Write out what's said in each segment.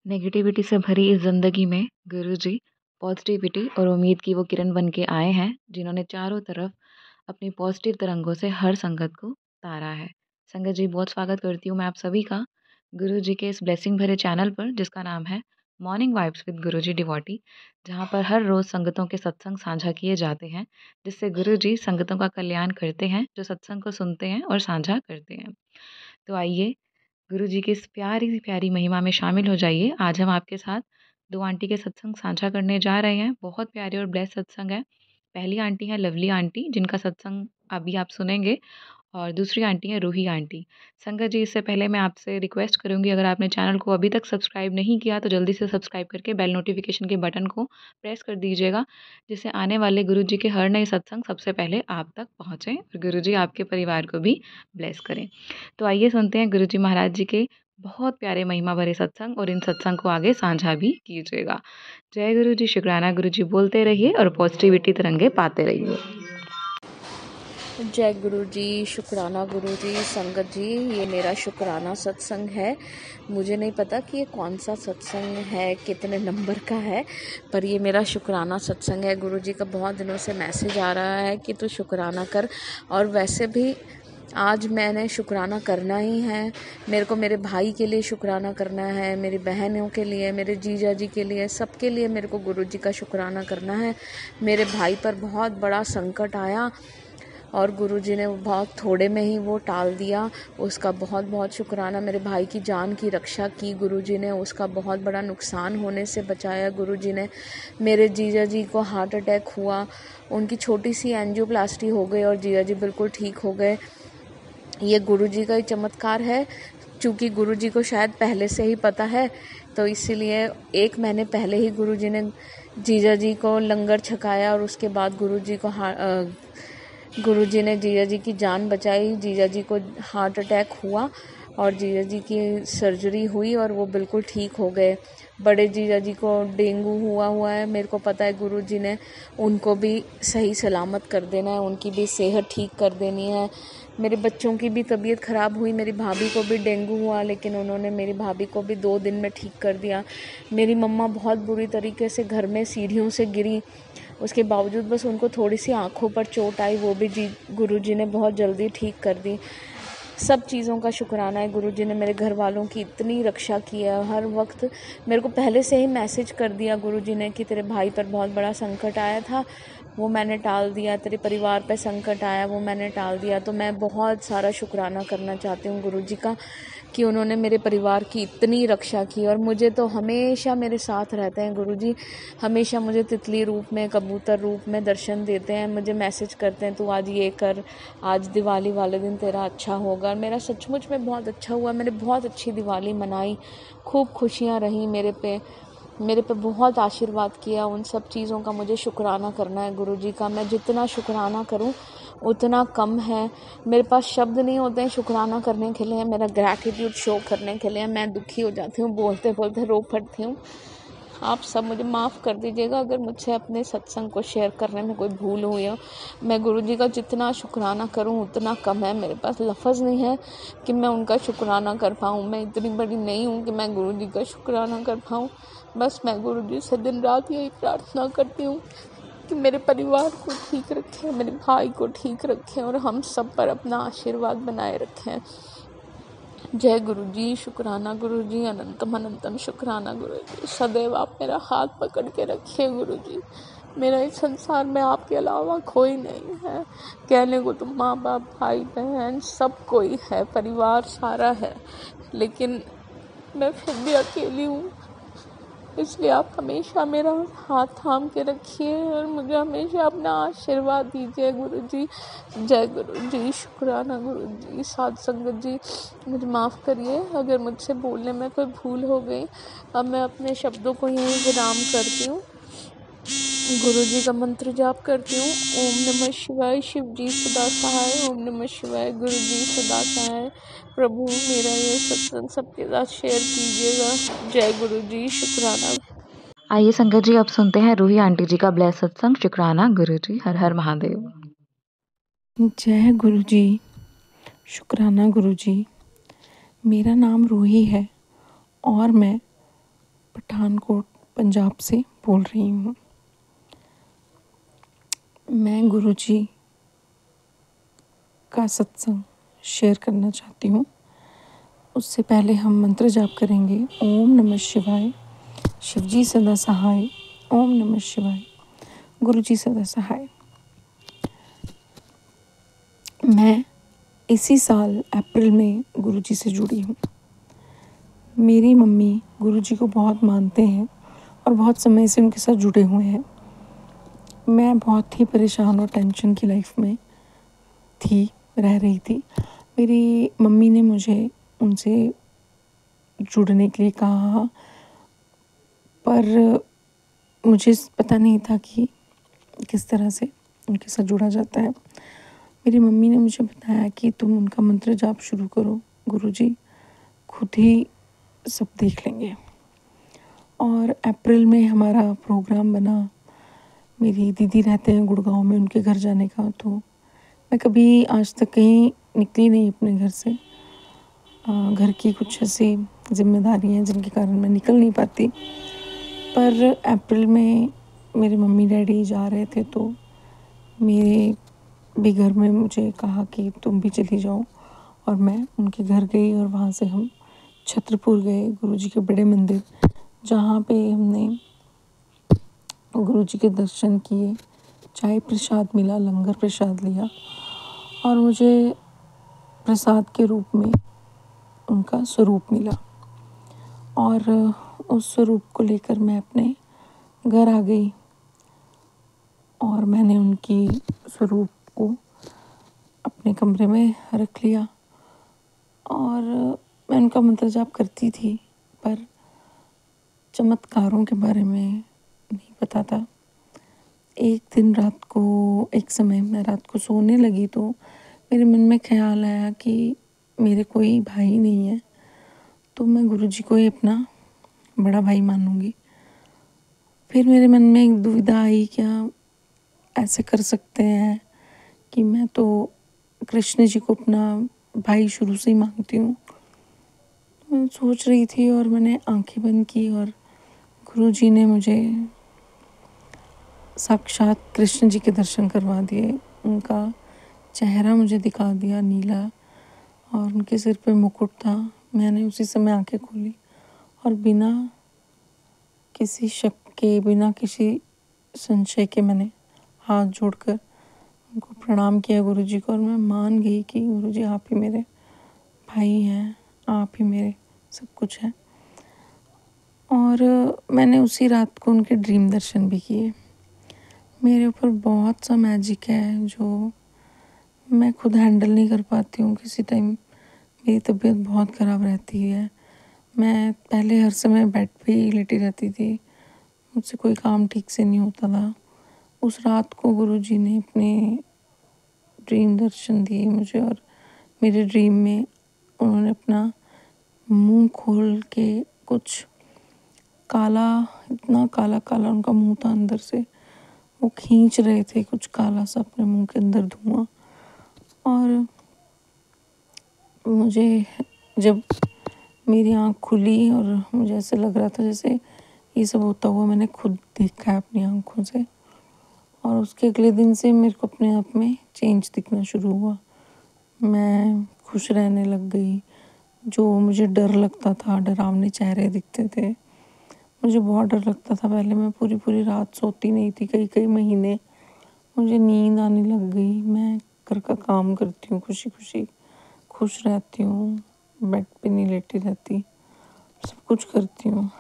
Negativity से भरी इस ज़िंदगी में गुरुजी पॉजिटिविटी और उम्मीद की वो किरण बन के आए हैं, जिन्होंने चारों तरफ अपनी पॉजिटिव तरंगों से हर संगत को तारा है। संगत जी, बहुत स्वागत करती हूँ मैं आप सभी का गुरुजी के इस ब्लेसिंग भरे चैनल पर, जिसका नाम है morning vibes with Guruji devotee, जहाँ पर हर रोज़ संगतों के सत्संग साझा किए जाते हैं, जिससे गुरुजी संगतों का कल्याण करते हैं, जो सत्संग को सुनते हैं और साझा करते हैं। तो आइए गुरु जी की इस प्यारी प्यारी महिमा में शामिल हो जाइए। आज हम आपके साथ 2 आंटी के सत्संग साझा करने जा रहे हैं। बहुत प्यारे और ब्लेस्ड सत्संग है। पहली आंटी हैं लवली आंटी, जिनका सत्संग अभी आप सुनेंगे, और दूसरी आंटी हैं रूही आंटी। संगत जी, इससे पहले मैं आपसे रिक्वेस्ट करूँगी, अगर आपने चैनल को अभी तक सब्सक्राइब नहीं किया तो जल्दी से सब्सक्राइब करके बेल नोटिफिकेशन के बटन को प्रेस कर दीजिएगा, जिससे आने वाले गुरु जी के हर नए सत्संग सबसे पहले आप तक पहुँचें और गुरु जी आपके परिवार को भी ब्लेस करें। तो आइए सुनते हैं गुरु जी महाराज जी के बहुत प्यारे महिमा भरे सत्संग, और इन सत्संग को आगे साझा भी कीजिएगा। जय गुरु जी, शुक्राना गुरु जी बोलते रहिए और पॉजिटिविटी तरंगे पाते रहिए। जय गुरु जी, शुक्राना गुरु जी। संगत जी, ये मेरा शुक्राना सत्संग है। मुझे नहीं पता कि ये कौन सा सत्संग है, कितने नंबर का है, पर ये मेरा शुक्राना सत्संग है। गुरु जी का बहुत दिनों से मैसेज आ रहा है कि तू शुक्राना कर, और वैसे भी आज मैंने शुक्राना करना ही है। मेरे को मेरे भाई के लिए शुक्राना करना है, मेरी बहनों के लिए, मेरे जीजा जी के लिए, सबके लिए मेरे को गुरु जी का शुक्राना करना है। मेरे भाई पर बहुत बड़ा संकट आया और गुरुजी ने बहुत थोड़े में ही वो टाल दिया। उसका बहुत बहुत शुक्राना। मेरे भाई की जान की रक्षा की गुरुजी ने, उसका बहुत बड़ा नुकसान होने से बचाया गुरुजी ने। मेरे जीजा जी को हार्ट अटैक हुआ, उनकी छोटी सी एंजियोप्लास्टी हो गई और जीजा जी बिल्कुल ठीक हो गए। ये गुरुजी का ही चमत्कार है। चूँकि गुरुजी को शायद पहले से ही पता है, तो इसीलिए 1 महीने पहले ही गुरुजी ने जीजा जी को लंगर छकाया, और उसके बाद गुरुजी ने जीजा जी की जान बचाई। जीजा जी को हार्ट अटैक हुआ और जीजा जी की सर्जरी हुई और वो बिल्कुल ठीक हो गए। बड़े जीजा जी को डेंगू हुआ है, मेरे को पता है गुरुजी ने उनको भी सही सलामत कर देना है, उनकी भी सेहत ठीक कर देनी है। मेरे बच्चों की भी तबीयत ख़राब हुई, मेरी भाभी को भी डेंगू हुआ, लेकिन उन्होंने मेरी भाभी को भी 2 दिन में ठीक कर दिया। मेरी मम्मा बहुत बुरी तरीके से घर में सीढ़ियों से गिरी, उसके बावजूद बस उनको थोड़ी सी आँखों पर चोट आई, वो भी गुरुजी ने बहुत जल्दी ठीक कर दी। सब चीज़ों का शुक्राना है। गुरुजी ने मेरे घर वालों की इतनी रक्षा की है। हर वक्त मेरे को पहले से ही मैसेज कर दिया गुरुजी ने कि तेरे भाई पर बहुत बड़ा संकट आया था, वो मैंने टाल दिया। तेरे परिवार पे संकट आया, वो मैंने टाल दिया। तो मैं बहुत सारा शुक्राना करना चाहती हूँ गुरुजी का कि उन्होंने मेरे परिवार की इतनी रक्षा की, और मुझे तो हमेशा मेरे साथ रहते हैं गुरुजी। हमेशा मुझे तितली रूप में, कबूतर रूप में दर्शन देते हैं, मुझे मैसेज करते हैं तू आज ये कर, आज दिवाली वाले दिन तेरा अच्छा होगा। मेरा सचमुच में बहुत अच्छा हुआ। मैंने बहुत अच्छी दिवाली मनाई, खूब खुशियाँ रहीं मेरे पे बहुत आशीर्वाद किया। उन सब चीज़ों का मुझे शुक्राना करना है गुरुजी का। मैं जितना शुक्राना करूं उतना कम है। मेरे पास शब्द नहीं होते हैं शुक्राना करने के लिए, मेरा ग्रैटिट्यूड शो करने के लिए। मैं दुखी हो जाती हूँ, बोलते बोलते रो पड़ती हूँ। आप सब मुझे माफ़ कर दीजिएगा अगर मुझसे अपने सत्संग को शेयर करने में कोई भूल हुई हो। मैं गुरुजी का जितना शुक्राना करूं उतना कम है। मेरे पास लफ्ज़ नहीं है कि मैं उनका शुक्राना कर पाऊँ। मैं इतनी बड़ी नहीं हूँ कि मैं गुरुजी का शुक्राना कर पाऊँ। बस मैं गुरुजी से दिन रात यही प्रार्थना करती हूँ कि मेरे परिवार को ठीक रखें, मेरे भाई को ठीक रखें, और हम सब पर अपना आशीर्वाद बनाए रखें। जय गुरुजी, शुक्राना गुरुजी, अनंतम अनंतम शुक्राना गुरुजी। सदैव आप मेरा हाथ पकड़ के रखिए गुरुजी। मेरा इस संसार में आपके अलावा कोई नहीं है। कहने को तो माँ बाप, भाई बहन सब कोई है, परिवार सारा है, लेकिन मैं फिर भी अकेली हूँ। इसलिए आप हमेशा मेरा हाथ थाम के रखिए और मुझे हमेशा अपना आशीर्वाद दीजिए गुरुजी। जय गुरुजी, शुक्राना गुरुजी। साध संगत जी, मुझे माफ़ करिए अगर मुझसे बोलने में कोई भूल हो गई। अब मैं अपने शब्दों को यहीं विराम करती हूँ, गुरुजी का मंत्र जाप करती हूँ। ओम नमः शिवाय, शिव जी सदा सहाय। ओम नमः शिवाय, गुरुजी सदा सहाय। प्रभु मेरा ये सत्संग सबके साथ शेयर कीजिएगा। जय गुरुजी, शुक्राना। आइए संगत जी, अब सुनते हैं रूही आंटी जी का ब्लेस सत्संग। शुक्राना गुरु जी, हर हर महादेव। जय गुरु जी, शुक्राना गुरु जी। मेरा नाम रूही है और मैं पठानकोट पंजाब से बोल रही हूँ। मैं गुरुजी का सत्संग शेयर करना चाहती हूँ। उससे पहले हम मंत्र जाप करेंगे। ओम नमः शिवाय, शिवजी सदा सहाय। ओम नमः शिवाय, गुरुजी सदा सहाय। मैं इसी साल अप्रैल में गुरुजी से जुड़ी हूँ। मेरी मम्मी गुरुजी को बहुत मानते हैं और बहुत समय से उनके साथ जुड़े हुए हैं। मैं बहुत ही परेशान और टेंशन की लाइफ में रह रही थी। मेरी मम्मी ने मुझे उनसे जुड़ने के लिए कहा, पर मुझे पता नहीं था कि किस तरह से उनके साथ जुड़ा जाता है। मेरी मम्मी ने मुझे बताया कि तुम उनका मंत्र जाप शुरू करो, गुरुजी खुद ही सब देख लेंगे। और अप्रैल में हमारा प्रोग्राम बना। मेरी दीदी रहते हैं गुड़गांव में, उनके घर जाने का। तो मैं कभी आज तक कहीं निकली नहीं अपने घर से। घर की कुछ ऐसी जिम्मेदारियां हैं जिनके कारण मैं निकल नहीं पाती। पर अप्रैल में मेरे मम्मी डैडी जा रहे थे, तो मेरे भी घर में मुझे कहा कि तुम भी चली जाओ। और मैं उनके घर गई और वहाँ से हम छत्रपुर गए, गुरुजी के बड़े मंदिर, जहाँ पे हमने गुरुजी के दर्शन किए, चाय प्रसाद मिला, लंगर प्रसाद लिया और मुझे प्रसाद के रूप में उनका स्वरूप मिला। और उस स्वरूप को लेकर मैं अपने घर आ गई और मैंने उनकी स्वरूप को अपने कमरे में रख लिया और मैं उनका मंत्र जाप करती थी, पर चमत्कारों के बारे में नहीं पता था। एक दिन एक समय मैं रात को सोने लगी तो मेरे मन में ख्याल आया कि मेरे कोई भाई नहीं है, तो मैं गुरुजी को ही अपना बड़ा भाई मानूंगी। फिर मेरे मन में एक दुविधा आई, क्या ऐसे कर सकते हैं कि मैं तो कृष्ण जी को अपना भाई शुरू से ही मानती हूँ। मैं सोच रही थी और मैंने आंखें बंद की और गुरुजी ने मुझे साक्षात कृष्ण जी के दर्शन करवा दिए। उनका चेहरा मुझे दिखा दिया नीला और उनके सिर पे मुकुट था। मैंने उसी समय आंखें खोली और बिना किसी शक के, बिना किसी संशय के मैंने हाथ जोड़कर उनको प्रणाम किया गुरुजी को। और मैं मान गई कि गुरुजी आप ही मेरे भाई हैं, आप ही मेरे सब कुछ हैं। और मैंने उसी रात को उनके ड्रीम दर्शन भी किए। मेरे ऊपर बहुत सा मैजिक है जो मैं खुद हैंडल नहीं कर पाती हूँ। किसी टाइम मेरी तबीयत बहुत ख़राब रहती है, मैं पहले हर समय बेड पे ही लेटी रहती थी, मुझसे कोई काम ठीक से नहीं होता था। उस रात को गुरुजी ने अपने ड्रीम दर्शन दिए मुझे और मेरे ड्रीम में उन्होंने अपना मुंह खोल के कुछ काला, इतना काला काला उनका मुंह था, अंदर से वो खींच रहे थे कुछ काला सा अपने मुंह के अंदर धुआं। और मुझे जब मेरी आँख खुली और मुझे ऐसे लग रहा था जैसे ये सब होता हुआ मैंने खुद देखा है अपनी आँखों से। और उसके अगले दिन से मेरे को अपने आप में चेंज दिखना शुरू हुआ। मैं खुश रहने लग गई। जो मुझे डर लगता था, डरावने चेहरे दिखते थे, मुझे बहुत डर लगता था पहले। मैं पूरी पूरी रात सोती नहीं थी, कई कई महीने मुझे नींद आने लग गई। मैं घर का काम करती हूँ खुशी खुशी, खुश रहती हूँ, बेड पे नहीं लेटी रहती, सब कुछ करती हूँ।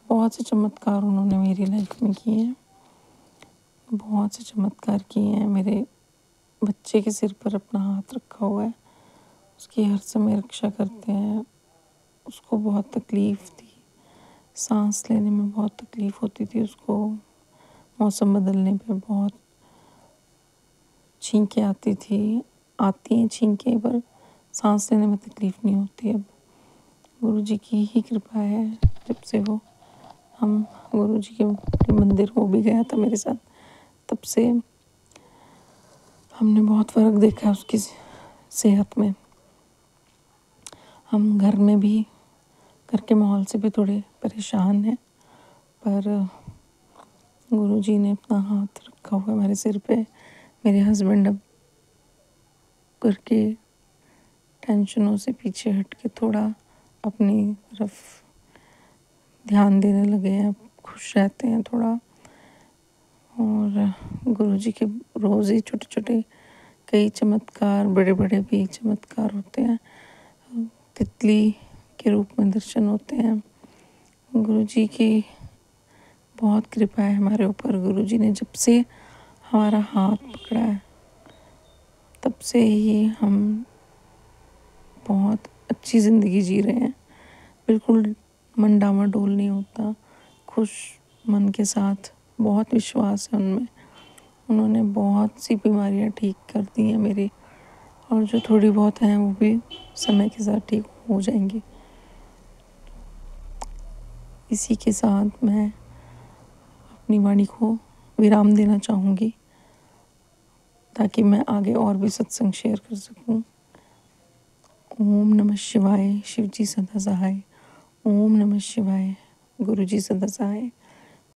बहुत से चमत्कार उन्होंने मेरी लाइफ में किए हैं, बहुत से चमत्कार किए हैं। मेरे बच्चे के सिर पर अपना हाथ रखा हुआ है, उसकी हर समय रक्षा करते हैं। उसको बहुत तकलीफ़ थी, सांस लेने में बहुत तकलीफ़ होती थी उसको, मौसम बदलने पे बहुत छींकें आती हैं छींकें, पर सांस लेने में तकलीफ़ नहीं होती। अब गुरुजी की ही कृपा है, जब से हम गुरुजी के मंदिर हो भी गया था मेरे साथ, तब से हमने बहुत फ़र्क देखा है उसकी सेहत में। हम घर में भी घर के माहौल से भी थोड़े परेशान हैं, पर गुरुजी ने अपना हाथ रखा हुआ है हमारे सिर पे। मेरे हस्बैंड अब घर के टेंशनों से पीछे हट के थोड़ा अपनी तरफ ध्यान देने लगे हैं, अब खुश रहते हैं थोड़ा। और गुरुजी के रोज़ ही छोटे छोटे कई चमत्कार, बड़े बड़े भी चमत्कार होते हैं। तितली के रूप में दर्शन होते हैं। गुरुजी की बहुत कृपा है हमारे ऊपर। गुरुजी ने जब से हमारा हाथ पकड़ा है तब से ही हम बहुत अच्छी ज़िंदगी जी रहे हैं। बिल्कुल मन डामाडोल नहीं होता, खुश मन के साथ। बहुत विश्वास है उनमें। उन्होंने बहुत सी बीमारियां ठीक कर दी हैं मेरी, और जो थोड़ी बहुत हैं वो भी समय के साथ ठीक हो जाएंगी। इसी के साथ मैं अपनी वाणी को विराम देना चाहूँगी, ताकि मैं आगे और भी सत्संग शेयर कर सकूँ। ओम नमः शिवाय। शिवजी सदा सहाय। ओम नमः शिवाय। गुरुजी सदा सहाय।